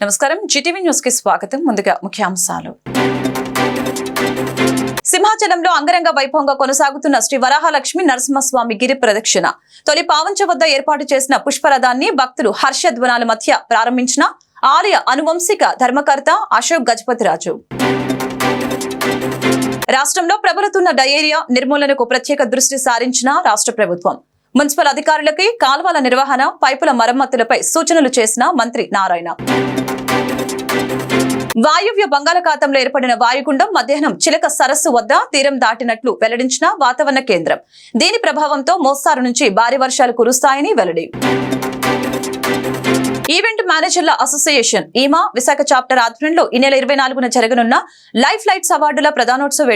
నమస్కారం, Zee TV news కి స్వాగతం. ముందుగా ముఖ్యాంశాలు. సింహాచలంలో అంగరంగ వైభవంగా కొనసాగుతున్న శ్రీ వరాహలక్ష్మి నరసింహస్వామి గిరి ప్రదక్షిణ. తొలి పావంచ వద్ద ఏర్పాటు చేసిన పుష్పరథాన్ని భక్తులు హర్షధ్వనాల మధ్య ప్రారంభించిన ఆలయ అనువంశిక ధర్మకర్త అశోక్ గజపతిరాజు. రాష్ట్రంలో ప్రబలుతున్న డయేరియా నిర్మూలనకు ప్రత్యేక దృష్టి సారించిన రాష్ట్ర ప్రభుత్వం. మున్సిపల్ అధికారులకి కాల్వల నిర్వహణ, పైపుల మరమ్మతులపై సూచనలు చేసిన మంత్రి నారాయణ. వాయువ్య బంగాళాఖాతంలో ఏర్పడిన వాయుగుండం మధ్యాహ్నం చిలక సరస్సు వద్ద తీరం దాటినట్లు వెల్లడించిన వాతావరణ కేంద్రం. దీని ప్రభావంతో మోస్తారు నుంచి భారీ వర్షాలు కురుస్తాయని వెల్లడి. ఈవెంట్ మేనేజర్ల అసోసియేషన్ ఈమా విశాఖ చాప్టర్ ఆధ్వర్యంలో ఈ నెల 24న జరగనున్న లైఫ్ లైట్స్ అవార్డుల ప్రధానోత్సవ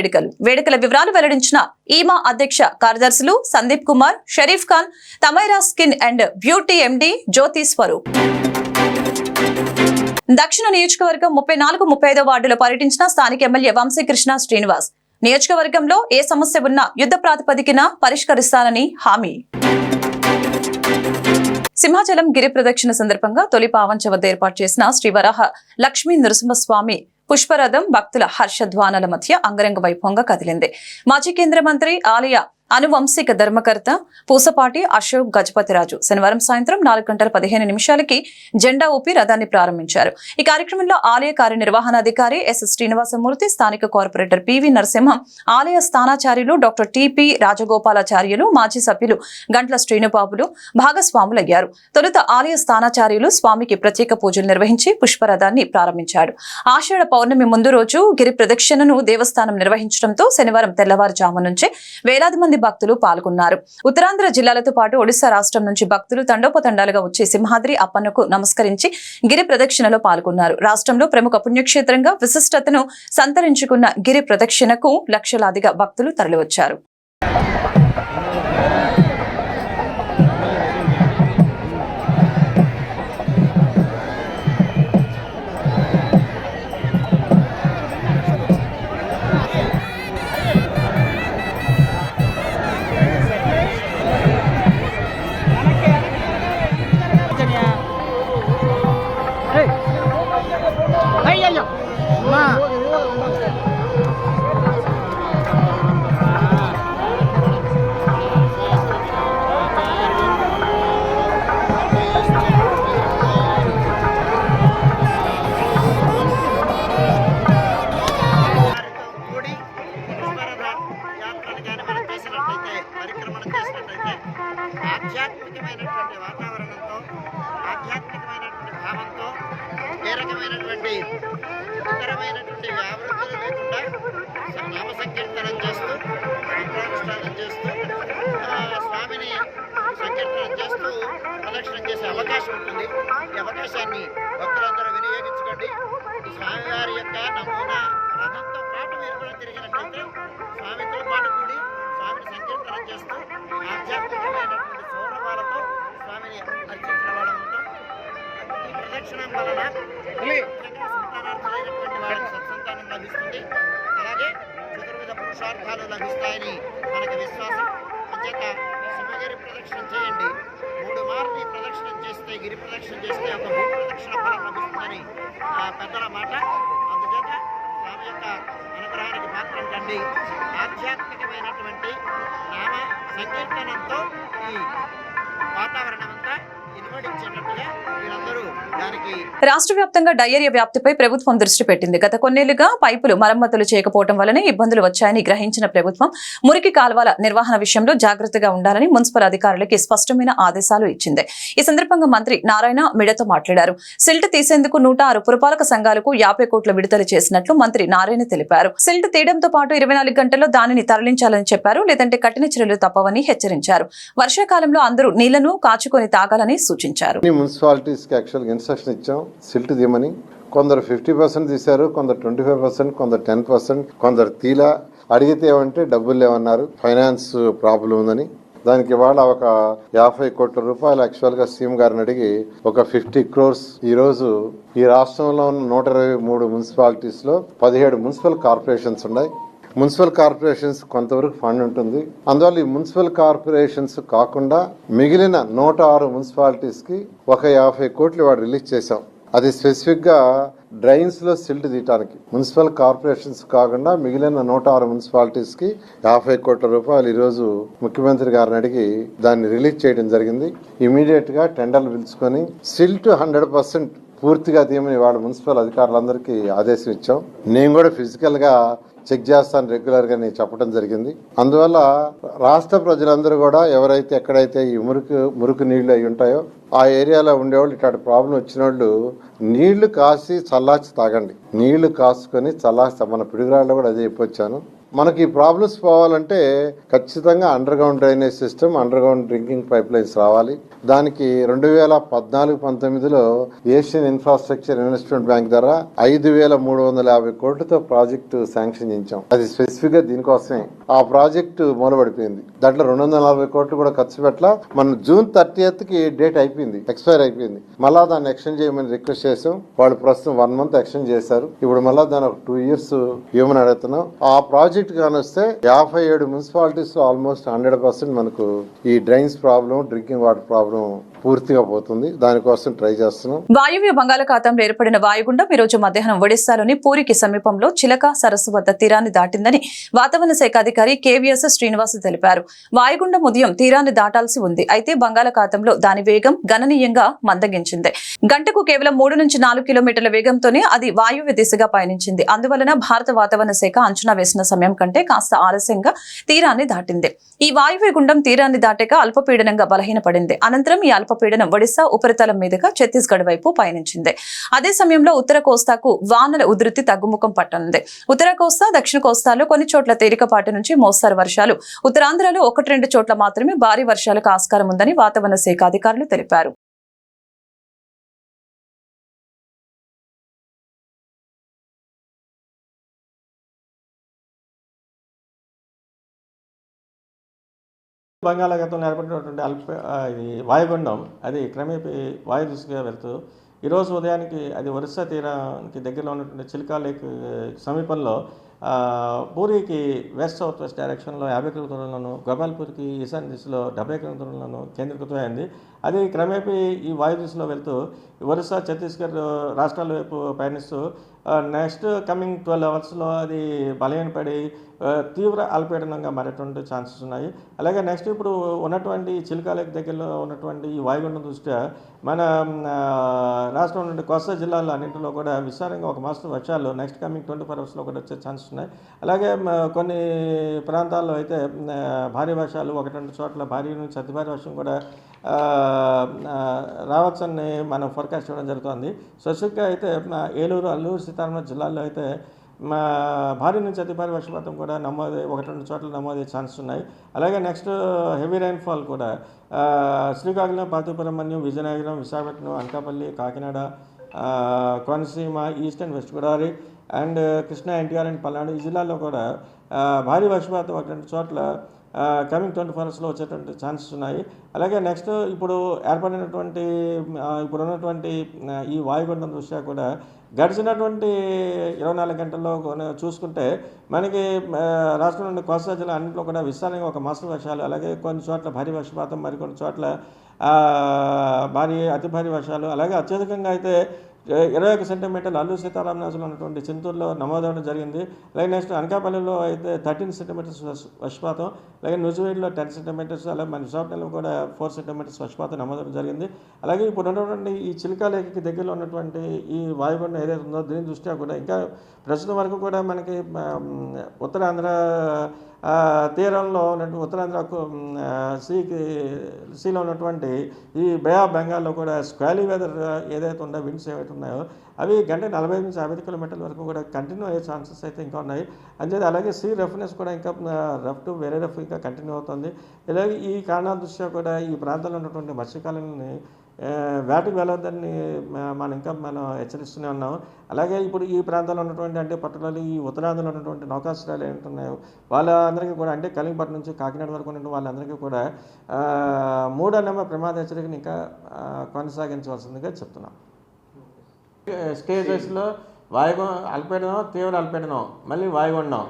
వేడుకల వివరాలు వెల్లడించిన ఈమా అధ్యక్ష కార్యదర్శులు Sandeep Kumar, Sharif Khan, Tamaira skin and beauty MD Jyothi Swaroop. దక్షిణ నియోజకవర్గం 34, 35 వార్డులో పర్యటించిన స్థానిక ఎమ్మెల్యే వంశీకృష్ణ శ్రీనివాస్. నియోజకవర్గంలో ఏ సమస్య ఉన్నా యుద్ధ ప్రాతిపదికన పరిష్కరిస్తానని హామీ. సింహాచలం గిరి ప్రదక్షిణ సందర్భంగా తొలి పావంచ వద్ద ఏర్పాటు చేసిన శ్రీ వరాహ లక్ష్మీ నరసింహస్వామి పుష్పరథం భక్తుల హర్షధ్వానాల మధ్య అంగరంగ వైభవంగా కదిలింది. మాజీ కేంద్ర మంత్రి, ఆలయ అనువంశిక ధర్మకర్త పూసపాటి అశోక్ గజపతిరాజు శనివారం సాయంత్రం 4:15 జెండా ఊపి రథాన్ని ప్రారంభించారు. ఈ కార్యక్రమంలో ఆలయ కార్యనిర్వహణాధికారి ఎస్ శ్రీనివాసమూర్తి, స్థానిక కార్పొరేటర్ పివి నరసింహం, ఆలయ స్థానాచార్యులు డాక్టర్ టిపి రాజగోపాలాచార్యులు, మాజీ సభ్యులు గంట్ల శ్రీనుబాబులు భాగస్వాములయ్యారు. తొలుత ఆలయ స్థానాచార్యులు స్వామికి ప్రత్యేక పూజలు నిర్వహించి పుష్పరథాన్ని ప్రారంభించారు. ఆషాఢ పౌర్ణమి ముందు రోజు గిరి ప్రదక్షిణను దేవస్థానం నిర్వహించడంతో శనివారం తెల్లవారుజాము నుంచే వేలాది మంది భక్తులు పాల్గొన్నారు. ఉత్తరాంధ్ర జిల్లాలతో పాటు ఒడిశా రాష్ట్రం నుంచి భక్తులు తండోపతండాలుగా వచ్చి సింహాద్రి అప్పన్నకు నమస్కరించి గిరి ప్రదక్షిణలో పాల్గొన్నారు. రాష్ట్రంలో ప్రముఖ పుణ్యక్షేత్రంగా విశిష్టతను సంతరించుకున్న గిరి ప్రదక్షిణకు లక్షలాదిగా భక్తులు తరలివచ్చారు. ఆధ్యాత్మికమైనటువంటి వాతావరణంతో, ఆధ్యాత్మికమైనటువంటి భావంతో, ఏ రకమైనటువంటి ఇతరమైనటువంటి వ్యావృత్తులు లేకుండా నామ సంకీర్తనం చేస్తూ, మంత్రానుష్ఠానం చేస్తూ, స్వామిని సంకీర్తనం చేస్తూ ప్రదక్షిణం చేసే అవకాశం ఉంటుంది. ఈ అవకాశాన్ని భక్తులందరూ వినియోగించుకోండి. స్వామివారి యొక్క నమూనా రథంతో పాటు మీరు కూడా తిరిగినట్లయితే స్వామితో పాటు కూడి స్వామిని సంకీర్తనం చేస్తూ ఆధ్యాత్మికమైనటువంటి సౌరభాలతో స్వామిని అర్చించిన వాళ్ళం ఉంటాం. ఈ ప్రదక్షిణం వలన సంతానార్థులైనటువంటి వాళ్ళకి సత్సంతానం లభిస్తుంది. అలాగే చతుర్విధ పురుషార్థాలు లభిస్తాయని మనకు విశ్వాసం. అంచేత సింహగిరి ప్రదక్షిణ చేయండి. 3 మార్లు ఈ ప్రదక్షిణం చేస్తే, గిరి ప్రదక్షిణ చేస్తే ఒక భూ ప్రదక్షిణ ఫలం లభిస్తుందని పెద్దల మాట. అందుచేత స్వామి యొక్క అనుగ్రహానికి మాత్రం కండి. ఆధ్యాత్మికమైనటువంటి నామ సంకీర్తనంతో ఈ వాతావరణం అంతా ఇనుమడించేటట్టుగా మీరందరూ దానికి. రాష్ట్ర వ్యాప్తంగా డయేరియా వ్యాప్తిపై ప్రభుత్వం దృష్టి పెట్టింది. గత కొన్నేళ్లుగా పైపులు మరమ్మతులు చేయకపోవడం వల్లనే ఇబ్బందులు వచ్చాయని గ్రహించిన ప్రభుత్వం మురికి కాల్వల నిర్వహణ విషయంలో జాగ్రత్తగా ఉండాలని మున్సిపల్ అధికారులకి స్పష్టమైన ఆదేశాలు ఇచ్చింది. ఈ సందర్భంగా మంత్రి నారాయణ మీడియాతో మాట్లాడారు. సిల్ట్ తీసేందుకు 106 పురపాలక సంఘాలకు 50 కోట్ల విడుదల చేసినట్లు మంత్రి నారాయణ తెలిపారు. సిల్ట్ తీయడంతో పాటు 24 గంటల్లో దానిని తరలించాలని చెప్పారు. లేదంటే కఠిన చర్యలు తప్పవని హెచ్చరించారు. వర్షాకాలంలో అందరూ నీళ్లను కాచుకొని తాగాలని సూచించారు. మున్సిపాలిటీస్కి యాక్చువల్గా ఇన్స్ట్రక్షన్ ఇచ్చాం సిల్ట్ తీయమని. కొందరు 50% తీశారు, కొందరు 25%, కొందరు 10%, కొందరు తీలా. అడిగితే ఏమంటే డబ్బులు లేవన్నారు, ఫైనాన్స్ ప్రాబ్లం ఉందని. దానికి ఇవాళ ఒక 50 కోట్ల రూపాయలు యాక్చువల్గా సీఎం గారిని అడిగి ఒక 50 crores ఈ రోజు ఈ రాష్ట్రంలో ఉన్న 123 మున్సిపాలిటీస్ లో 17 మున్సిపల్ కార్పొరేషన్స్ ఉన్నాయి. మున్సిపల్ కార్పొరేషన్స్ కొంతవరకు ఫండ్ ఉంటుంది. అందువల్ల ఈ మున్సిపల్ కార్పొరేషన్స్ కాకుండా మిగిలిన 106 మున్సిపాలిటీస్ కి ఒక 50 కోట్లు వాడు రిలీజ్ చేశాం. అది స్పెసిఫిక్గా డ్రైన్స్లో సిల్ట్ తీయటానికి మున్సిపల్ కార్పొరేషన్స్ కాకుండా మిగిలిన 106 మున్సిపాలిటీస్కి 50 కోట్ల రూపాయలు ఈరోజు ముఖ్యమంత్రి గారిని అడిగి దాన్ని రిలీజ్ చేయడం జరిగింది. ఇమీడియట్గా టెండర్లు పిలుచుకొని సిల్ట్ 100% పూర్తిగా తీయమని వాళ్ళ మున్సిపల్ అధికారులందరికీ ఆదేశం ఇచ్చాం. నేను కూడా ఫిజికల్గా చెక్ చేస్తాను రెగ్యులర్గా నేను చెప్పడం జరిగింది. అందువల్ల రాష్ట్ర ప్రజలందరూ కూడా ఎవరైతే ఎక్కడైతే ఈ మురికి నీళ్లు అయి ఉంటాయో ఆ ఏరియాలో ఉండేవాళ్ళు ఇట్లాంటి ప్రాబ్లం వచ్చిన వాళ్ళు నీళ్లు కాసి చల్లార్చి తాగండి. నీళ్లు కాసుకొని చల్లార్చి మన పిడుగురాళ్ళు కూడా అదే చెప్పొచ్చాను. మనకి ఈ ప్రాబ్లమ్స్ పోవాలంటే ఖచ్చితంగా under ground drainage system, under ground drinking pipe lines రావాలి. దానికి 2014-19లో ఏషియన్ ఇన్ఫ్రాస్ట్రక్చర్ ఇన్వెస్ట్మెంట్ బ్యాంక్ ద్వారా 5,350 కోట్లతో ప్రాజెక్టు శాంక్షన్ చేయించాం. అది స్పెసిఫిక్ గా దీనికోసమే. ఆ ప్రాజెక్టు మూలబడిపోయింది. దాంట్లో 240 కోట్లు కూడా ఖర్చు పెట్టలా. మనం June 30th డేట్ అయిపోయింది, ఎక్స్పైర్ అయిపోయింది. మళ్ళా దాన్ని ఎక్స్టెండ్ చేయమని రిక్వెస్ట్ చేసాం. వాళ్ళు ప్రస్తుతం 1 month ఎక్స్టెండ్ చేశారు. ఇప్పుడు మళ్ళా దాన్ని ఒక 2 years ఇవ్వమని అడుగుతున్నాం. ఆ ప్రాజెక్ట్ కానొస్తే 57 మున్సిపాలిటీస్ లో ఆల్మోస్ట్ 100% మనకు ఈ drains problem, drinking water problem పూర్తిగా పోతుంది. దానికోసం ట్రై చేస్తున్నాం. వాయువ్య బంగాళాఖాతంలో ఏర్పడిన వాయుగుండం ఈ రోజు మధ్యాహ్నం ఒడిశాలోని పూరికి సమీపంలో చిలక సరస్సు వద్ద తీరాన్ని దాటిందని వాతావరణ శాఖ అధికారి కేవీఎస్ శ్రీనివాస్ తెలిపారు. వాయుగుండం ఉదయం తీరాన్ని దాటాల్సి ఉంది. అయితే బంగాళాఖాతంలో దాని వేగం గణనీయంగా మందగించింది. గంటకు కేవలం 3 నుంచి 4 కిలోమీటర్ల వేగంతోనే అది వాయువ్య దిశగా పయనించింది. అందువలన భారత వాతావరణ శాఖ అంచనా వేసిన సమయం కంటే కాస్త ఆలస్యంగా తీరాన్ని దాటింది. ఈ వాయువ్య గుండం తీరాన్ని దాటాక అల్పపీడనంగా బలహీనపడింది. అనంతరం ఈ అల్పపీడనం ఒడిశా ఉపరితలం మీదుగా ఛత్తీస్గఢ్ వైపు పయనించింది. అదే సమయంలో ఉత్తర కోస్తాకు వానల ఉధృతి తగ్గుముఖం పట్టనుంది. ఉత్తర కోస్తా, దక్షిణ కోస్తాలో కొన్ని చోట్ల తేలికపాటి నుంచి మోస్తరు వర్షాలు, ఉత్తరాంధ్రలో 1-2 చోట్ల మాత్రమే భారీ వర్షాలకు ఆస్కారం ఉందని వాతావరణ శాఖ అధికారులు తెలిపారు. బంగాళాఖాతంలో ఏర్పడినటువంటి ఇది వాయుగుండం అది క్రమేపీ వాయు దిశగా వెళ్తూ ఈరోజు ఉదయానికి అది ఒరిస్సా తీరానికి దగ్గరలో ఉన్నటువంటి చిల్కా లేక్ సమీపంలో పూరికి వెస్ట్ సౌత్ వెస్ట్ డైరెక్షన్లో 50 కిలోమీటర్ల దూరంలోను, గోపాల్పూర్కి ఈశాన్య దిశలో 70 కిలోమీటర్ల దూరంలోను కేంద్రీకృతమైంది. అది క్రమేపీ ఈ వాయు దిశలో వెళ్తూ ఒరిస్సా, ఛత్తీస్గఢ్ రాష్ట్రాల వైపు పయనిస్తూ నెక్స్ట్ కమింగ్ 12 అవర్స్లో అది బలహీనపడి తీవ్ర అల్పపీడనంగా మారేటువంటి ఛాన్సెస్ ఉన్నాయి. అలాగే నెక్స్ట్ ఇప్పుడు ఉన్నటువంటి చిల్కా లేక్ దగ్గరలో ఉన్నటువంటి ఈ వాయుగుండం దృష్ట్యా మన రాష్ట్రంలో నుండి కోస్తా జిల్లాల్లో అన్నింటిలో కూడా విస్తారంగా ఒక మోస్తరు వర్షాలు నెక్స్ట్ కమింగ్ 24 అవర్స్లో కూడా వచ్చే ఛాన్సెస్ ఉన్నాయి. అలాగే కొన్ని ప్రాంతాల్లో అయితే భారీ వర్షాలు, 1-2 చోట్ల భారీ నుంచి అతి భారీ వర్షం కూడా రావచ్చని మనం ఫోర్కాస్ట్ చేయడం జరుగుతుంది. స్పెసిఫిక్గా అయితే ఏలూరు, అల్లూరు సీతారామరాజు జిల్లాల్లో అయితే భారీ నుంచి అతి భారీ వర్షపాతం కూడా 1-2 చోట్ల నమోదయ్యే ఛాన్సెస్ ఉన్నాయి. అలాగే నెక్స్ట్ హెవీ రైన్ఫాల్ కూడా Srikakulam, Pathapuram, Manyam, Vizianagaram, Visakhapatnam, Anakapalli, Kakinada, Konaseema, east and west Godavari and Krishna, NTR and Palnadu ఈ జిల్లాల్లో కూడా భారీ వర్షపాతం 1-2 చోట్ల కమింగ్ 24 అవర్స్లో వచ్చేటువంటి ఛాన్సెస్ ఉన్నాయి. అలాగే నెక్స్ట్ ఇప్పుడు ఏర్పడినటువంటి ఇప్పుడున్నటువంటి ఈ వాయుగుండం దృష్ట్యా కూడా గడిచినటువంటి 24 గంటల్లో చూసుకుంటే మనకి రాష్ట్రం నుండి కోస్తా జిల్లా అన్నింటిలో కూడా విస్తారంగా ఒక మోస్తరు వర్షాలు, అలాగే కొన్ని చోట్ల భారీ వర్షపాతం, మరికొన్ని చోట్ల అతి భారీ వర్షాలు, అలాగే అత్యధికంగా అయితే 21 సెంటీమీటర్లు అల్లూరు సీతారామరాజులో ఉన్నటువంటి చింతూరులో నమోదవడం జరిగింది. అలాగే నెక్స్ట్ అనకాపల్లిలో అయితే 13 సెంటీమీటర్స్ వర్షపాతం, అలాగే నూజివీడులో 10 సెంటీమీటర్స్, అలాగే మన విశాఖపట్నంలో కూడా 4 సెంటీమీటర్స్ వర్షపాతం నమోదవడం జరిగింది. అలాగే ఇప్పుడు ఉన్నటువంటి ఈ చిల్కా లేక్కి దగ్గరలో ఉన్నటువంటి ఈ వాయుగుండం ఏదైతే ఉందో దీని దృష్ట్యా కూడా ఇంకా ప్రస్తుతం వరకు కూడా మనకి ఉత్తరాంధ్ర తీరంలో ఉన్నటువంటి ఉత్తరాంధ్ర సీలో ఉన్నటువంటి ఈ బే ఆఫ్ బెంగాల్లో కూడా స్క్వాలీ వెదర్ ఏదైతే ఉందో విండ్స్ ఏవైతే ఉన్నాయో అవి గంటకి 45 నుంచి 50 కిలోమీటర్ల వరకు కూడా కంటిన్యూ అయ్యే ఛాన్సెస్ అయితే ఇంకా ఉన్నాయి. అంతే అలాగే సీ రఫ్నెస్ కూడా ఇంకా రఫ్ టు వెరీ రఫ్ ఇంకా కంటిన్యూ అవుతుంది. ఇలాగే ఈ కారణాల దృష్ట్యా కూడా ఈ ప్రాంతాల్లో ఉన్నటువంటి మత్స్యకారులని వేటకు వెళ్ళొద్దని మనం హెచ్చరిస్తూనే ఉన్నాము. అలాగే ఇప్పుడు ఈ ప్రాంతాల్లో ఉన్నటువంటి అంటే పట్టుదల ఈ ఉత్తరాంధ్రలో ఉన్నటువంటి నౌకాశ్రయాలు ఏంటున్నాయో వాళ్ళందరికీ కూడా అంటే కలింగపట్నం నుంచి కాకినాడ వరకు ఉన్న వాళ్ళందరికీ కూడా 3వ నెంబర్ ప్రమాద హెచ్చరికను ఇంకా కొనసాగించవలసిందిగా చెప్తున్నాం. స్టేజెస్లో అల్పపీడనం, తీవ్ర అల్పపీడనం, మళ్ళీ వాయుగుండం,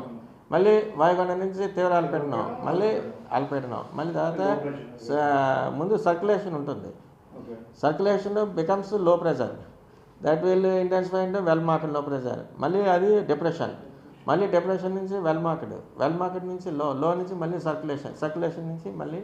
మళ్ళీ వాయుగుండం నుంచి తీవ్ర అల్పపీడనం, మళ్ళీ అల్పపీడనం, మళ్ళీ తర్వాత ముందు సర్క్యులేషన్ ఉంటుంది. సర్క్యులేషన్ బికమ్స్ లో ప్రెషర్, దట్ విల్ ఇంటెన్సిఫై అంటే వెల్ మార్కెట్ లో ప్రెజర్, మళ్ళీ అది డిప్రెషన్, మళ్ళీ డిప్రెషన్ నుంచి వెల్ మార్కెట్ నుంచి లో నుంచి మళ్ళీ సర్క్యులేషన్ నుంచి మళ్ళీ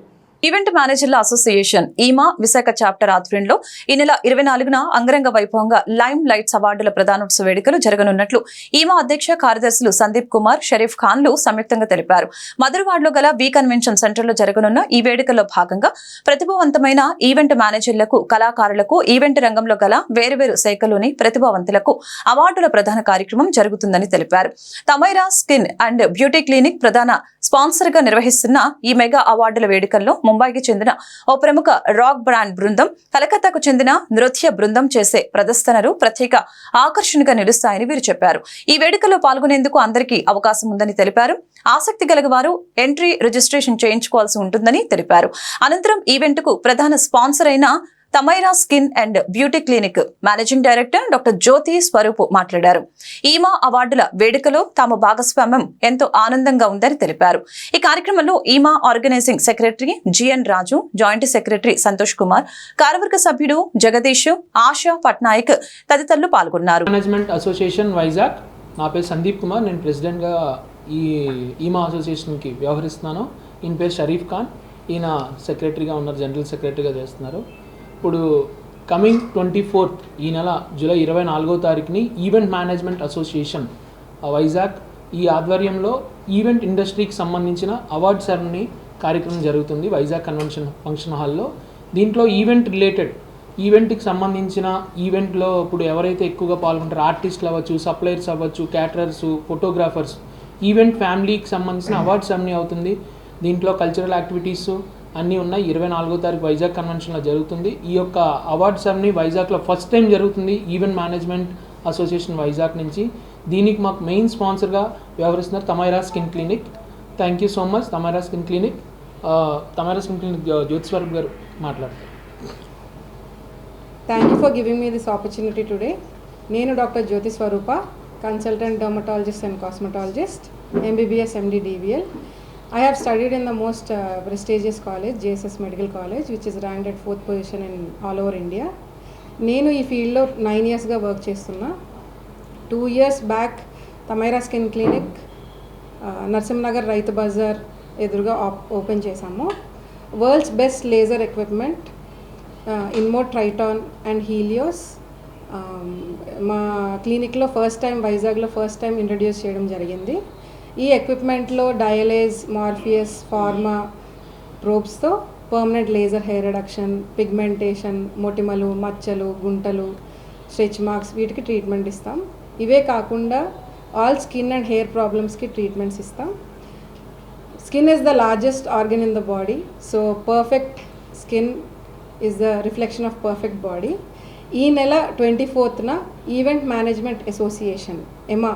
ఈవెంట్ మేనేజర్ల అసోసియేషన్ ఈమా విశాఖ చాప్టర్ ఆధ్వర్యంలో ఈ నెల 24న అంగరంగ వైభవంగా లైమ్ లైట్స్ అవార్డుల ప్రదానోత్సవ వేడుకలు జరగనున్నట్లు ఈమా అధ్యక్ష కార్యదర్శులు సందీప్ కుమార్, షరీఫ్ ఖాన్లు సంయుక్తంగా తెలిపారు. మధురవాడలో గల వి కన్వెన్షన్ సెంటర్లో జరగనున్న ఈ వేడుకల్లో భాగంగా ప్రతిభావంతమైన ఈవెంట్ మేనేజర్లకు, కళాకారులకు, ఈవెంట్ రంగంలో గల వేరువేరు శాఖలోని ప్రతిభావంతులకు అవార్డుల ప్రధాన కార్యక్రమం జరుగుతుందని తెలిపారు. తమైరా స్కిన్ అండ్ బ్యూటీ క్లినిక్ ప్రధాన స్పాన్సర్ గా నిర్వహిస్తున్న ఈ మెగా అవార్డుల వేడుకల్లో ముంబైకి చెందిన ఓ ప్రముఖ రాక్ బ్రాండ్ బృందం, కలకత్తాకు చెందిన నృత్య బృందం చేసే ప్రదర్శనలు ప్రత్యేక ఆకర్షణగా నిలుస్తాయని వీరు చెప్పారు. ఈ వేడుకల్లో పాల్గొనేందుకు అందరికీ అవకాశం ఉందని తెలిపారు. ఆసక్తి గలవారు ఎంట్రీ రిజిస్ట్రేషన్ చేయించుకోవాల్సి ఉంటుందని తెలిపారు. అనంతరం ఈవెంట్ కు ప్రధాన స్పాన్సర్ అయిన Tamaira skin and beauty clinic managing director doctor Jyothi Swaroop మాట్లాడారు. ఈమా అవార్డుల వేడుకలో తాము భాగస్వామ్యం ఎంతో ఆనందంగా ఉందని తెలిపారు. ఈ కార్యక్రమంలో ఈమా ఆర్గనైజింగ్ సెక్రటరీ జిఎన్ రాజు, జాయింట్ సెక్రటరీ సంతోష్ కుమార్, కార్యవర్గ సభ్యుడు జగదీష్, ఆశా పట్నాయక్ తదితరులు పాల్గొన్నారు. మేనేజ్మెంట్ అసోసియేషన్ వైజాగ్, నా పేరు సందీప్ కుమార్, నేను ప్రెసిడెంట్గా ఈ ఈమా అసోసియేషన్కి వ్యవహరిస్తున్నాను. ఈయన పేరు షరీఫ్ ఖాన్, ఈయన సెక్రటరీగా ఉన్నారు, జనరల్ సెక్రటరీగా చేస్తున్నారు. ఇప్పుడు కమింగ్ 24th ఈ నెల జూలై 24వ తారీఖుని ఈవెంట్ మేనేజ్మెంట్ అసోసియేషన్ వైజాగ్ ఈ ఆధ్వర్యంలో ఈవెంట్ ఇండస్ట్రీకి సంబంధించిన అవార్డ్ సెరమనీ కార్యక్రమం జరుగుతుంది వైజాగ్ కన్వెన్షన్ ఫంక్షన్ హాల్లో. దీంట్లో ఈవెంట్ రిలేటెడ్, ఈవెంట్కి సంబంధించిన ఈవెంట్లో ఇప్పుడు ఎవరైతే ఎక్కువగా పాల్గొంటారో ఆర్టిస్టులు అవ్వచ్చు, సప్లయర్స్ అవ్వచ్చు, క్యాటరర్స్, ఫోటోగ్రాఫర్స్, ఈవెంట్ ఫ్యామిలీకి సంబంధించిన అవార్డ్ సెరమనీ అవుతుంది. దీంట్లో కల్చరల్ యాక్టివిటీస్ అన్నీ ఉన్నాయి. 24వ తారీఖు వైజాగ్ కన్వెన్షన్లో జరుగుతుంది. ఈ యొక్క అవార్డ్ సెరమనీ వైజాగ్లో ఫస్ట్ టైం జరుగుతుంది ఈవెంట్ మేనేజ్మెంట్ అసోసియేషన్ వైజాగ్ నుంచి. దీనికి మాకు మెయిన్ స్పాన్సర్గా వ్యవహరిస్తున్నారు Tamaira skin clinic. Thank you so much Tamaira skin clinic. Jyothi Swaroop garu మాట్లాడతారు. Thank you for giving me this opportunity today. నేను doctor Jyothi Swaroopa, consultant dermatologist and cosmetologist, MBBS MD DVL. I have studied in the most prestigious college, JSS Medical College, which is ranked at 4th position in all over India. నేను ఈ ఫీల్డ్లో 9 yearsగా work చేస్తున్నా. 2 years back Tamaira skin clinic Narasimhanagar Rythu Bazaar ఎదురుగా open చేశాము. World's best laser equipment InMode Triton and Helios మా క్లినిక్లో వైజాగ్లో first time introduce చేయడం జరిగింది. ఈ ఎక్విప్మెంట్లో డయలేజ్, మార్ఫియస్, ఫార్మా ప్రోబ్స్తో permanent laser hair reduction, pigmentation, మొటిమలు, మచ్చలు, గుంటలు, స్ట్రెచ్ మార్క్స్ వీటికి ట్రీట్మెంట్ ఇస్తాం. ఇవే కాకుండా ఆల్ స్కిన్ అండ్ హెయిర్ ప్రాబ్లమ్స్కి ట్రీట్మెంట్స్ ఇస్తాం. Skin is the largest organ in the body, so perfect skin is the reflection of perfect body. ఈ నెల 24th event management association EMA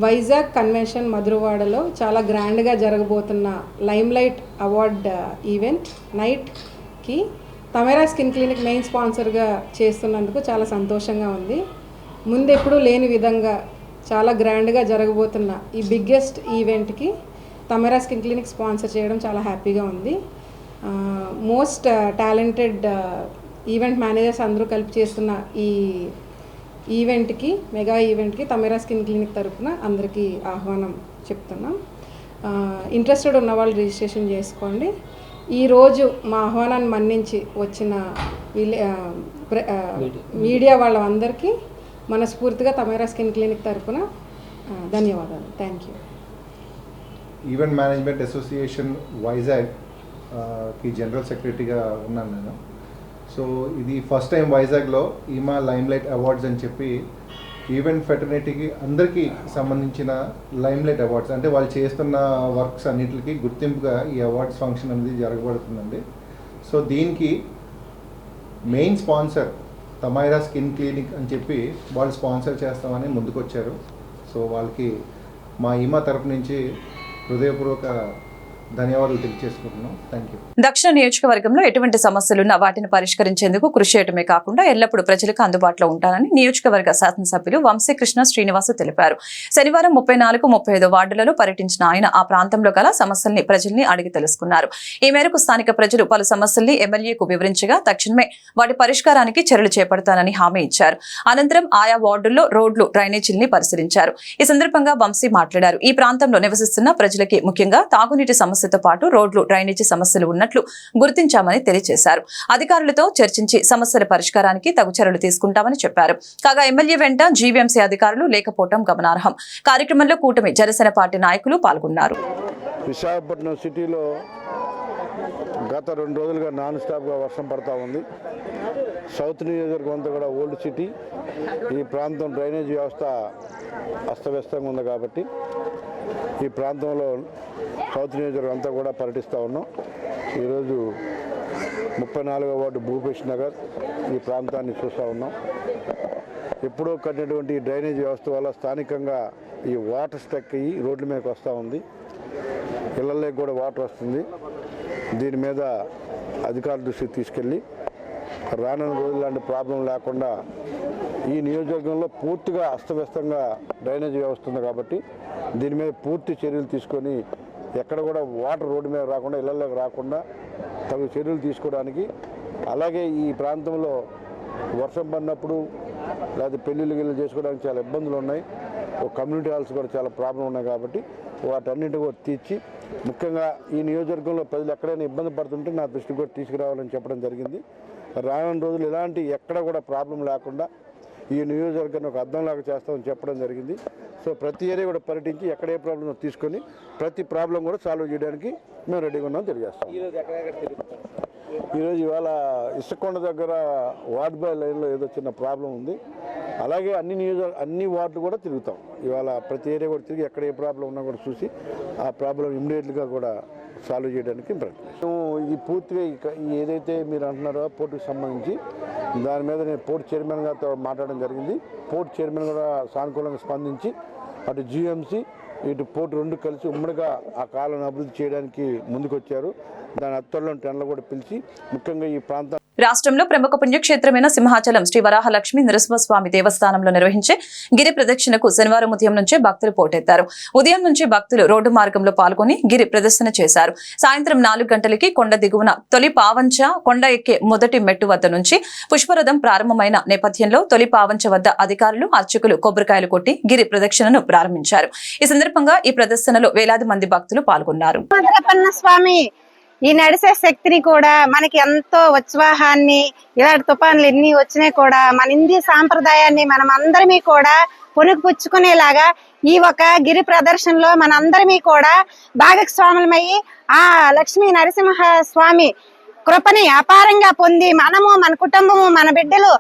Vizag convention మధురవాడలో చాలా గ్రాండ్గా జరగబోతున్న లైమ్ లైట్ అవార్డ్ ఈవెంట్ నైట్కి Tamaira skin clinic main స్పాన్సర్గా చేస్తున్నందుకు చాలా సంతోషంగా ఉంది. ముందెప్పుడూ లేని విధంగా చాలా గ్రాండ్గా జరగబోతున్న ఈ బిగ్గెస్ట్ ఈవెంట్కి తమైరా స్కిన్ క్లినిక్ స్పాన్సర్ చేయడం చాలా హ్యాపీగా ఉంది. మోస్ట్ టాలెంటెడ్ ఈవెంట్ మేనేజర్స్ అందరూ కలిపి చేస్తున్న ఈ ఈవెంట్కి, మెగా ఈవెంట్కి తమైరా స్కిన్ క్లినిక్ తరఫున అందరికీ ఆహ్వానం చెప్తున్నాం. ఇంట్రెస్టెడ్ ఉన్న వాళ్ళు రిజిస్ట్రేషన్ చేసుకోండి. ఈరోజు మా ఆహ్వానాన్ని మన్నించి వచ్చిన మీడియా వాళ్ళందరికీ మనస్ఫూర్తిగా తమైరా స్కిన్ క్లినిక్ తరఫున ధన్యవాదాలు. Thank you. Event management association Vizag కి జనరల్ సెక్రటరీగా ఉన్నాను నేను. సో ఇది ఫస్ట్ టైం వైజాగ్లో ఈమా లైమ్లైట్ అవార్డ్స్ అని చెప్పి ఈవెంట్ ఫెటర్నిటీకి అందరికీ సంబంధించిన లైమ్లైట్ అవార్డ్స్ అంటే వాళ్ళు చేస్తున్న వర్క్స్ అన్నిటికీ గుర్తింపుగా ఈ అవార్డ్స్ ఫంక్షన్ అనేది జరగబడుతుందండి. సో దీనికి మెయిన్ స్పాన్సర్ తమైరా స్కిన్ క్లినిక్ అని చెప్పి వాళ్ళు స్పాన్సర్ చేస్తామని ముందుకొచ్చారు. సో వాళ్ళకి మా ఈమా తరపు నుంచి హృదయపూర్వక ధన్యవాదాలు తెలియజేసుకుంటున్నాం. Thank you. దక్షిణ నియోజకవర్గంలో ఎటువంటి సమస్యలున్నా వాటిని పరిష్కరించేందుకు కృషి చేయడమే కాకుండా ఎల్లప్పుడూ ప్రజలకు అందుబాటులో ఉంటానని నియోజకవర్గ శాసనసభ్యులు వంశీకృష్ణ శ్రీనివాస్ తెలిపారు. శనివారం 34-35 వార్డులలో పర్యటించిన ఆయన ఆ ప్రాంతంలో గల సమస్యల్ని ప్రజల్ని అడిగి తెలుసుకున్నారు. ఈ మేరకు స్థానిక ప్రజలు పలు సమస్యల్ని ఎమ్మెల్యేకు వివరించగా తక్షణమే వాటి పరిష్కారానికి చర్యలు చేపడతానని హామీ ఇచ్చారు. అనంతరం ఆయా వార్డుల్లో రోడ్లు, డ్రైనేజీల్ని పరిశీలించారు. ఈ సందర్భంగా వంశీ మాట్లాడారు. ఈ ప్రాంతంలో నివసిస్తున్న ప్రజలకి ముఖ్యంగా తాగునీటి సమస్యతో పాటు రోడ్లు, డ్రైనేజీ సమస్యలు ఉన్నట్లు గుర్తించామని తెలియజేశారు. అధికారులతో చర్చించి సమస్యల పరిష్కారానికి తగు చర్యలు తీసుకుంటామని చెప్పారు. కాగా ఎమ్మెల్యే వెంట జీవీఎంసీ అధికారులు లేకపోవడం గమనార్హం. కార్యక్రమంలో కూటమి జనసేన పార్టీ నాయకులు పాల్గొన్నారు. విశాఖపట్నం సిటీలో గత 2 రోజులుగా నాన్ స్టాప్గా వర్షం పడతా ఉంది. సౌత్ నియోజకవర్గం అంతా కూడా ఓల్డ్ సిటీ. ఈ ప్రాంతం డ్రైనేజ్ వ్యవస్థ అస్తవ్యస్తంగా ఉంది కాబట్టి ఈ ప్రాంతంలో సౌత్ నియోజకవర్గం అంతా కూడా పర్యటిస్తూ ఉన్నాం. ఈరోజు 34వ వార్డు భూపేష్ నగర్ ఈ ప్రాంతాన్ని చూస్తూ ఉన్నాం. ఎప్పుడో కట్టినటువంటి డ్రైనేజ్ వ్యవస్థ వల్ల స్థానికంగా ఈ వాటర్ స్టక్ అయ్యి రోడ్ల మీదకి వస్తూ ఉంది. ఇళ్లలోకి కూడా వాటర్ వస్తుంది. దీని మీద అధికారుల దృష్టికి తీసుకెళ్ళి రానున్న రోజులు లాంటి ప్రాబ్లం లేకుండా ఈ నియోజకవర్గంలో పూర్తిగా అస్తవ్యస్తంగా డ్రైనేజ్ వ్యవస్థ ఉంది కాబట్టి దీని మీద పూర్తి చర్యలు తీసుకొని ఎక్కడ కూడా వాటర్ రోడ్డు మీద రాకుండా, ఇళ్లలోకి రాకుండా తగు చర్యలు తీసుకోవడానికి, అలాగే ఈ ప్రాంతంలో వర్షం పడినప్పుడు లేదా పెళ్ళిళ్ళు చేసుకోవడానికి చాలా ఇబ్బందులు ఉన్నాయి. కమ్యూనిటీ హాల్స్ కూడా చాలా ప్రాబ్లం ఉన్నాయి కాబట్టి వాటన్నింటి కూడా తీర్చి ముఖ్యంగా ఈ నియోజకవర్గంలో ప్రజలు ఎక్కడైనా ఇబ్బంది పడుతుంటే నా దృష్టికి కూడా తీసుకురావాలని చెప్పడం జరిగింది. రానున్న రోజులు ఇలాంటి ఎక్కడ కూడా ప్రాబ్లం లేకుండా ఈ నియోజకవర్గాన్ని ఒక అర్థంలాగా చేస్తామని చెప్పడం జరిగింది. సో ప్రతి ఏరియా కూడా పర్యటించి ఎక్కడ ఏ ప్రాబ్లం తీసుకొని ప్రతి ప్రాబ్లం కూడా సాల్వ్ చేయడానికి మేము రెడీగా ఉన్నాం తెలియజేస్తాం. ఈరోజు ఇవాళ ఇసుకొండ దగ్గర వార్డ్ బై లైన్లో ఏదో చిన్న ప్రాబ్లం ఉంది. అలాగే అన్ని వార్డులు కూడా తిరుగుతాం. ఇవాళ ప్రతి ఏరియా కూడా తిరిగి ఎక్కడ ఏ ప్రాబ్లం ఉన్నా కూడా చూసి ఆ ప్రాబ్లం ఇమ్మీడియట్గా కూడా సాల్వ్ చేయడానికి ప్రయత్నం. ఇది పూర్తిగా ఏదైతే మీరు అంటున్నారో పోర్టుకు సంబంధించి దాని మీద నేను పోర్ట్ చైర్మన్ గారితో మాట్లాడడం జరిగింది. పోర్ట్ చైర్మన్ కూడా సానుకూలంగా స్పందించి అటు జీఎంసీ ఇటు పోర్టు 2 కలిసి ఉమ్మడిగా ఆ కాలను అభివృద్ధి చేయడానికి ముందుకొచ్చారు. దాని అత్తల్లో టెండర్లు కూడా పిలిచి ముఖ్యంగా ఈ ప్రాంతం రాష్ట్రంలో ప్రముఖ పుణ్యక్షేత్రమైన సింహాచలం శ్రీ వరాహ లక్ష్మీ నరసింహస్వామి దేవస్థానంలో నిర్వహించే గిరి ప్రదక్షిణకు శనివారం ఉదయం నుంచే భక్తులు పోటెత్తారు. ఉదయం నుంచి భక్తులు రోడ్డు మార్గంలో పాల్గొని గిరి ప్రదర్శన చేశారు. సాయంత్రం 4 గంటలకి కొండ దిగువన తొలి పావంచ కొండ ఎక్కే మొదటి మెట్టు వద్ద నుంచి పుష్పరథం ప్రారంభమైన నేపథ్యంలో తొలి పావంచ వద్ద అధికారులు, అర్చకులు కొబ్బరికాయలు కొట్టి గిరి ప్రదక్షిణను ప్రారంభించారు. ఈ సందర్భంగా ఈ ప్రదర్శనలో వేలాది మంది భక్తులు పాల్గొన్నారు. ఈ నడిసే శక్తిని కూడా మనకి ఎంతో ఉత్సాహాన్ని, ఇలాంటి తుఫాన్లు ఎన్ని వచ్చినా కూడా మన హిందీ సాంప్రదాయాన్ని మనం అందరమీ కూడా పుచ్చుకునేలాగా ఈ ఒక గిరి ప్రదర్శనలో మనందరమీ కూడా భాగస్వాములమయ్యి ఆ లక్ష్మీ నరసింహ స్వామి కృపని అపారంగా పొంది మనము, మన కుటుంబము, మన బిడ్డలు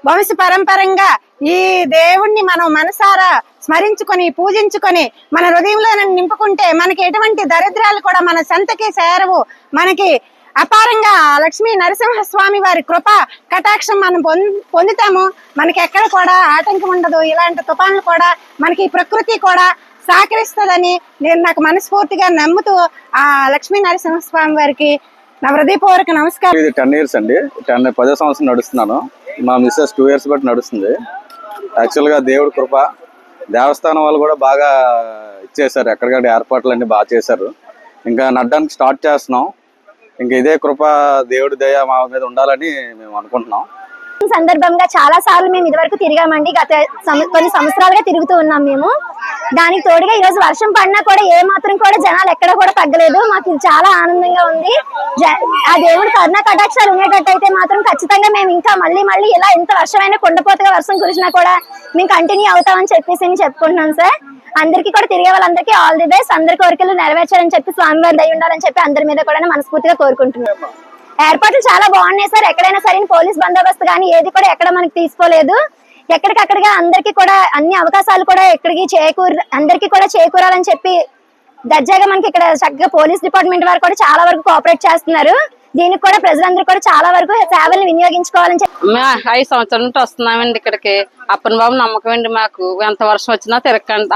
వంశ పరంపరంగా ఈ దేవుణ్ణి మనం మనసారా స్మరించుకొని పూజించుకొని మన హృదయంలో నింపుకుంటే మనకి ఎటువంటి దరిద్రాలు కూడా మన సంతకి చేరవు. మనకి అపారంగా లక్ష్మీ నరసింహ స్వామి వారి కృప కటాక్షం మనం పొందుతాము. మనకి ఎక్కడ కూడా ఆటంకం ఉండదు. ఇలాంటి తుఫాన్లు కూడా మనకి ప్రకృతి కూడా సహకరిస్తుందని నేను నాకు మనస్ఫూర్తిగా నమ్ముతూ ఆ లక్ష్మీ నరసింహ స్వామి వారికి నా హృదయపూర్వక నమస్కారం. ఇది 10 years అండి. 10 సంవత్సరం నడుస్తున్నాను. మా మిస్సెస్ 2 years బట్టి నడుస్తుంది. యాక్చువల్గా దేవుడి కృప, దేవస్థానం వాళ్ళు కూడా బాగా ఇచ్చేసారు. ఎక్కడికక్కడ ఏర్పాట్లు అన్ని బాగా చేశారు. ఇంకా నడ్డానికి స్టార్ట్ చేస్తున్నాం. ఇంకా ఇదే కృప, దేవుడి దయ మా మీద ఉండాలని మేము అనుకుంటున్నాం. సందర్భంగా చాలా సార్లు మేము ఇదివరకు తిరిగామండి. గత కొన్ని సంవత్సరాలుగా తిరుగుతూ ఉన్నాం మేము. దానికి తోడుగా ఈ రోజు వర్షం పడినా కూడా ఏ మాత్రం కూడా జనాలు ఎక్కడ కూడా తగ్గలేదు. మాకు ఇది చాలా ఆనందంగా ఉంది. ఆ దేవుడి కరుణ కటాక్షాలు ఉండేటట్టయితే మాత్రం ఖచ్చితంగా మేము ఇంకా మళ్ళీ ఇలా ఎంత వర్షమైనా కొండపోతగా వర్షం కురిసినా కూడా మేము కంటిన్యూ అవుతామని చెప్పేసి చెప్పుకుంటున్నాం సార్. అందరికీ కూడా తిరిగే వాళ్ళందరికీ ఆల్ ది బెస్ట్. అందరి కోరికలు నెరవేర్చాలని చెప్పి స్వామివారి దయ ఉండాలని చెప్పి అందరి మీద కూడా మనస్ఫూర్తిగా కోరుకుంటున్నాం. ఏర్పాట్లు చాలా బాగున్నాయి సార్. ఎక్కడైనా సరే పోలీస్ బందోబస్తు కానీ ఏది కూడా ఎక్కడ మనకి తీసుకోలేదు. ఎక్కడికక్కడగా అందరికీ కూడా అన్ని అవకాశాలు కూడా అందరికీ కూడా చేకూరాలని చెప్పి దర్జాగా మనకి ఇక్కడ చక్కగా పోలీస్ డిపార్ట్మెంట్ వారు కూడా చాలా వరకు కోఆపరేట్ చేస్తున్నారు. దీనికి కూడా ప్రజలందరూ కూడా చాలా వరకు సేవలను వినియోగించుకోవాలని చెప్పి 5 సంవత్సరాల నుంచి వస్తున్నామండి ఇక్కడికి. అప్పని బాబు నమ్మకం అండి మాకు. ఎంత వర్షం వచ్చినా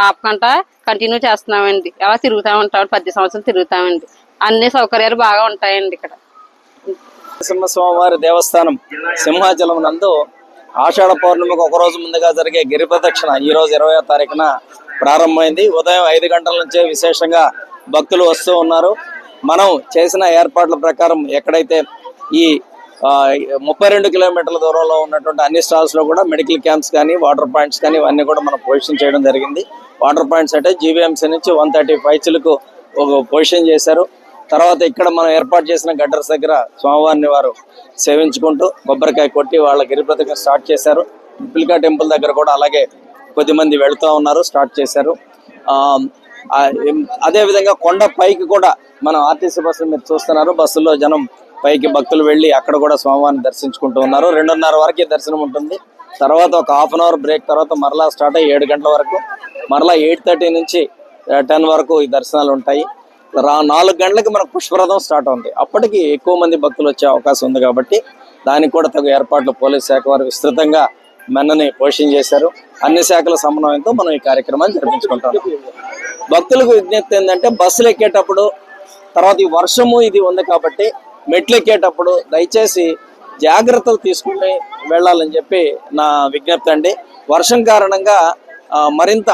ఆపకుండా కంటిన్యూ చేస్తున్నామండి. ఎలా తిరుగుతా ఉంటాం, 10 సంవత్సరాలు తిరుగుతామండి. అన్ని సౌకర్యాలు బాగా ఉంటాయండి ఇక్కడ. సింహస్వామివారి దేవస్థానం సింహాచలం నందు ఆషాఢ పౌర్ణమికి ఒక రోజు ముందుగా జరిగే గిరి ప్రదక్షిణ ఈ రోజు 20వ తారీఖున ప్రారంభమైంది. ఉదయం 5 గంటల నుంచే విశేషంగా భక్తులు వస్తూ ఉన్నారు. మనం చేసిన ఏర్పాట్ల ప్రకారం ఎక్కడైతే ఈ 32 కిలోమీటర్ల దూరంలో ఉన్నటువంటి అన్ని స్టాల్స్ లో కూడా మెడికల్ క్యాంప్స్ కానీ వాటర్ పాయింట్స్ కానీ ఇవన్నీ కూడా మనం పొజిషన్ చేయడం జరిగింది. వాటర్ పాయింట్స్ అంటే జీవీఎంసీ నుంచి 135 చిలకు ఒక పొజిషన్ చేశారు. తర్వాత ఇక్కడ మనం ఏర్పాటు చేసిన గడ్డర్స్ దగ్గర స్వామివారిని వారు సేవించుకుంటూ కొబ్బరికాయ కొట్టి వాళ్ళ గిరి ప్రదక్షిణ స్టార్ట్ చేశారు. పిల్కా టెంపుల్ దగ్గర కూడా అలాగే కొద్దిమంది వెళుతూ ఉన్నారు, స్టార్ట్ చేశారు. అదేవిధంగా కొండ పైకి కూడా మనం ఆర్టీసీ బస్సులు మీరు చూస్తున్నారు, బస్సుల్లో జనం పైకి భక్తులు వెళ్ళి అక్కడ కూడా స్వామివారిని దర్శించుకుంటూ ఉన్నారు. 2:30 వరకు దర్శనం ఉంటుంది. తర్వాత ఒక హాఫ్ అన్ అవర్ బ్రేక్ తర్వాత మరలా స్టార్ట్ అయ్యి 7 గంటల వరకు, మరలా 8:30 నుంచి 10 వరకు ఈ దర్శనాలు ఉంటాయి. 4 గంటలకి మనకు పుష్పరథం స్టార్ట్ అవుతుంది. అప్పటికి ఎక్కువ మంది భక్తులు వచ్చే అవకాశం ఉంది కాబట్టి దానికి కూడా తగు ఏర్పాట్లు పోలీస్ శాఖ వారు విస్తృతంగా మెన్నని పోషణ చేశారు. అన్ని శాఖల సమన్వయంతో మనం ఈ కార్యక్రమాన్ని జరిపించుకుంటాం. భక్తులకు విజ్ఞప్తి ఏంటంటే బస్సులు ఎక్కేటప్పుడు, తర్వాత ఈ వర్షము ఇది ఉంది కాబట్టి మెట్లు ఎక్కేటప్పుడు దయచేసి జాగ్రత్తలు తీసుకుని వెళ్ళాలని చెప్పి నా విజ్ఞప్తి అండి. వర్షం కారణంగా మరింత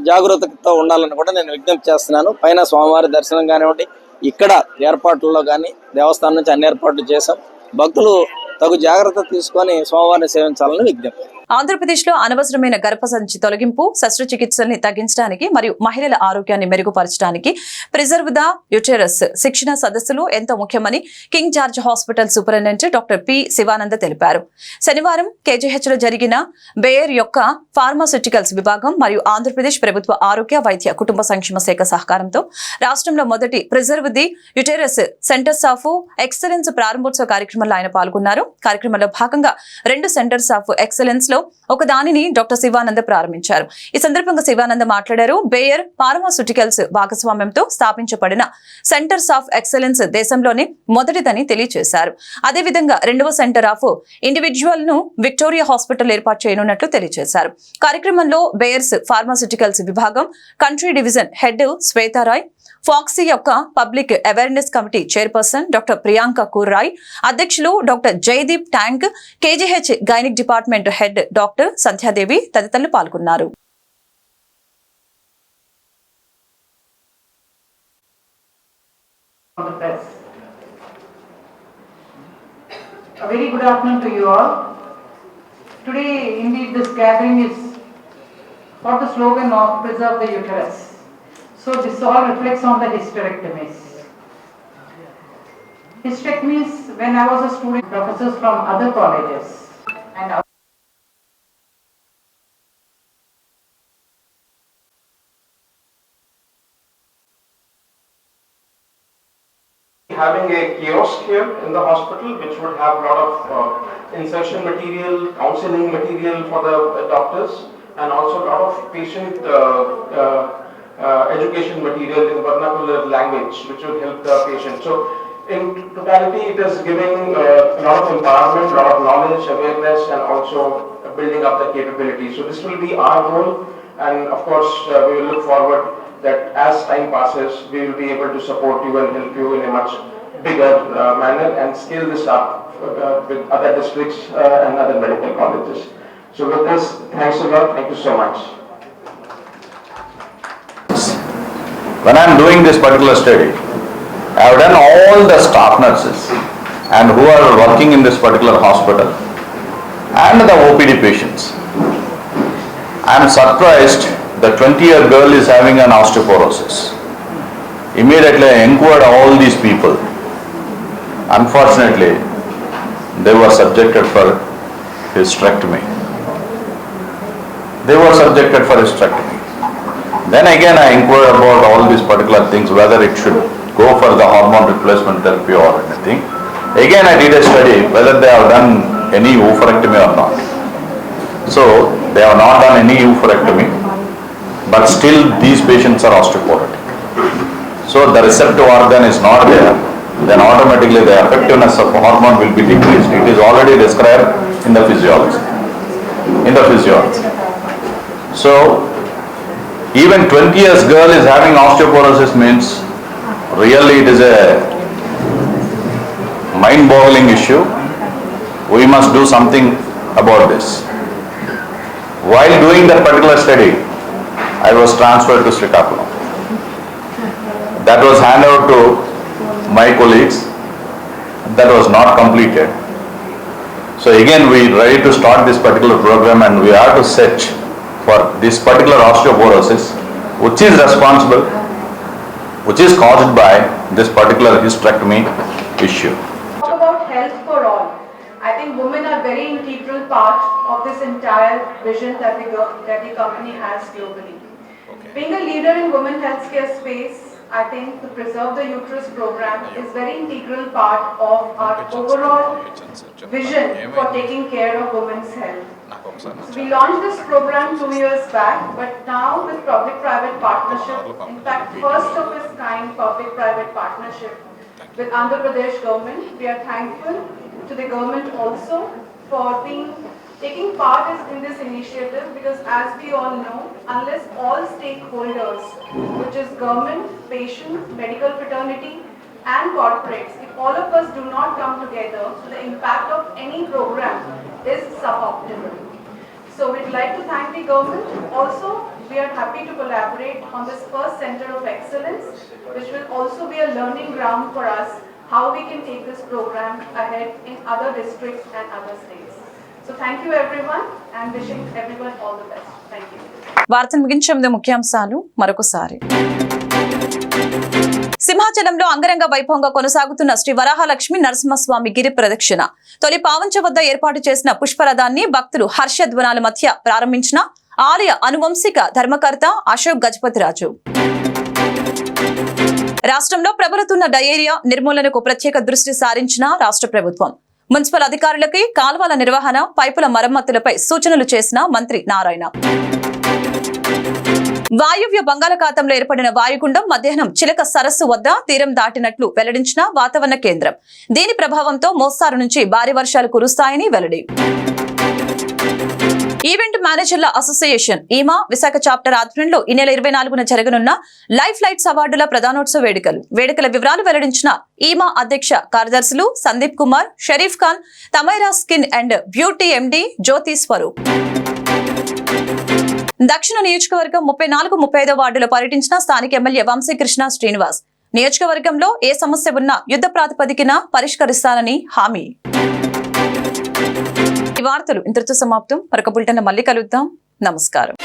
జాగ్రత్తతో ఉండాలని కూడా నేను విజ్ఞప్తి చేస్తున్నాను. పైన స్వామివారి దర్శనం కానివ్వండి, ఇక్కడ ఏర్పాట్లలో కానీ దేవస్థానం నుంచి అన్ని ఏర్పాట్లు చేశాం. భక్తులు తగు జాగ్రత్త తీసుకొని స్వామివారిని సేవించాలని విజ్ఞప్తి. ఆంధ్రప్రదేశ్లో అనవసరమైన గర్భసంచి తొలగింపు, శస్త్రచికిత్సల్ని తగ్గించడానికి మరియు మహిళల ఆరోగ్యాన్ని మెరుగుపరచడానికి ప్రిజర్వ్ ద యుటెరస్ శిక్షణ సదస్సులు ఎంతో ముఖ్యమని King George hospital superintendent doctor P Shivananda తెలిపారు. శనివారం కేజీహెచ్లో జరిగిన బేయర్ యొక్క ఫార్మాస్యూటికల్స్ విభాగం మరియు ఆంధ్రప్రదేశ్ ప్రభుత్వ ఆరోగ్య వైద్య కుటుంబ సంక్షేమ శాఖ సహకారంతో రాష్ట్రంలో మొదటి preserve the uterus centres of excellence ప్రారంభోత్సవ కార్యక్రమంలో ఆయన పాల్గొన్నారు. కార్యక్రమంలో భాగంగా 2 సెంటర్స్ ఆఫ్ ఎక్సలెన్స్ లో ఒక దానిని డాక్టర్ శివానంద ప్రారంభించారు. ఈ సందర్భంగా శివానంద మాట్లాడారు. బేయర్ ఫార్మాస్యూటికల్స్ భాగస్వామ్యంతో స్థాపించబడిన సెంటర్స్ ఆఫ్ ఎక్సలెన్స్ దేశంలోనే మొదటిదని తెలియజేశారు. అదేవిధంగా 2వ సెంటర్ ఆఫ్ ఇండివిజువల్ ను విక్టోరియా హాస్పిటల్ ఏర్పాటు చేయనున్నట్లు తెలియజేశారు. కార్యక్రమంలో బేయర్స్ ఫార్మాస్యూటికల్స్ విభాగం country division head Shweta Rai, FOGSI యొక్క public awareness committee chairperson doctor Priyanka Kurrai, అధ్యక్షులు doctor Jaideep Tank, KGH gynaec department head doctor Sandhya Devi తదితరులు పాల్గొన్నారు. A very good afternoon to you all. Today, indeed, this gathering is for the slogan of Preserve the Uterus. So this all reflects on the hysterectomies. Hysterectomies, when I was a student, professors from other colleges and having a kiosk here in the hospital which would have a lot of insertion material, counseling material for the doctors, and also a lot of patient education material in vernacular language which will help the patient. So in totality it is giving a lot of empowerment, a lot of knowledge, awareness, and also building up the capability. So this will be our role, and of course we will look forward that as time passes we will be able to support you and help you in a much bigger manner and scale this up with other districts and other medical colleges. So with this, thanks a lot, thank you so much. When I am doing this particular study, I have done all the staff nurses and who are working in this particular hospital and the OPD patients. I am surprised the 20-year girl is having an osteoporosis. Immediately I inquired all these people. Unfortunately, they were subjected for hysterectomy. Then again I inquired about all these particular things, whether it should go for the hormone replacement therapy or anything. Again I did a study whether they have done any oophorectomy or not. So they have not done any oophorectomy, but still these patients are osteoporotic. So the receptive organ is not there, then automatically the effectiveness of hormone will be decreased. It is already described in the physiology. So even 20 years girl is having osteoporosis means Really, it is a mind-boggling issue. We must do something about this. While doing that particular study, I was transferred to Srikakulam. That was handed out to my colleagues. That was not completed. So again, we are ready to start this particular program, and we have to search for this particular osteoporosis, which is responsible, which is caused by this particular hysterectomy issue. Talk about health for all. I think women are very integral part of this entire vision that the company has globally. Being a leader in women healthcare space, I think the Preserve the Uterus program is very integral part of our overall vision for taking care of women's health. So we launched this program 2 years back, but now with public-private partnership, in fact first of its kind public-private partnership with Andhra Pradesh government, we are thankful to the government also for taking part in this initiative, because as we all know, unless all stakeholders, which is government, patients, medical fraternity and corporates, if all of us do not come together, the impact of any program is suboptimal. So we'd like to thank the government. Also, we are happy to collaborate on this first center of excellence, which will also be a learning ground for us how we can take this program ahead in other districts and other states. So thank you everyone, and wishing everyone all the best. Thank you. వార్తను ముగించే ముందు ముఖ్యాంశాలు మరొకసారి. సింహాచలంలో అంగరంగ వైభవంగా కొనసాగుతున్న శ్రీ వరాహలక్ష్మి నరసింహస్వామి గిరి ప్రదక్షిణ. తొలి పావంచ వద్ద ఏర్పాటు చేసిన పుష్పరథాన్ని భక్తులు హర్షధ్వానాల మధ్య ప్రారంభించిన ఆలయ అనువంశిక ధర్మకర్త అశోక్ గజపతిరాజు. రాష్ట్రంలో ప్రబలుతున్న డయేరియా నిర్మూలనకు ప్రత్యేక దృష్టి సారించిన రాష్ట్ర ప్రభుత్వం. మున్సిపల్ అధికారులకి కాల్వల నిర్వహణ, పైపుల మరమ్మతులపై సూచనలు చేసిన మంత్రి నారాయణ. వాయువ్య బంగాళాఖాతంలో ఏర్పడిన వాయుగుండం మధ్యాహ్నం చిలక సరస్సు వద్ద తీరం దాటినట్లు వెల్లడించిన వాతావరణ కేంద్రం. దీని ప్రభావంతో మోస్తారు నుంచి భారీ వర్షాలు కురుస్తాయని వెల్లడి. ఈవెంట్ మేనేజర్ల అసోసియేషన్ ఈమా విశాఖ చాప్టర్ ఆధ్వర్యంలో ఈ నెల 24న జరగనున్న లైఫ్ లైట్స్ అవార్డుల ప్రధానోత్సవ వేడుకల వివరాలు వెల్లడించిన ఈమా అధ్యక్ష కార్యదర్శులు Sandeep Kumar, Sharif Khan, Tamaira skin and beauty MD Jyothi Swaroop. దక్షిణ నియోజకవర్గం 34-35 వార్డులో పర్యటించిన స్థానిక ఎమ్మెల్యే వంశీకృష్ణ శ్రీనివాస్. నియోజకవర్గంలో ఏ సమస్య ఉన్నా యుద్ధ ప్రాతిపదికన పరిష్కరిస్తానని హామీ. ఈ వార్తలు ఇంతటితో సమాప్తం. మరొక బులెటిన్ మళ్ళీ కలుద్దాం. నమస్కారం.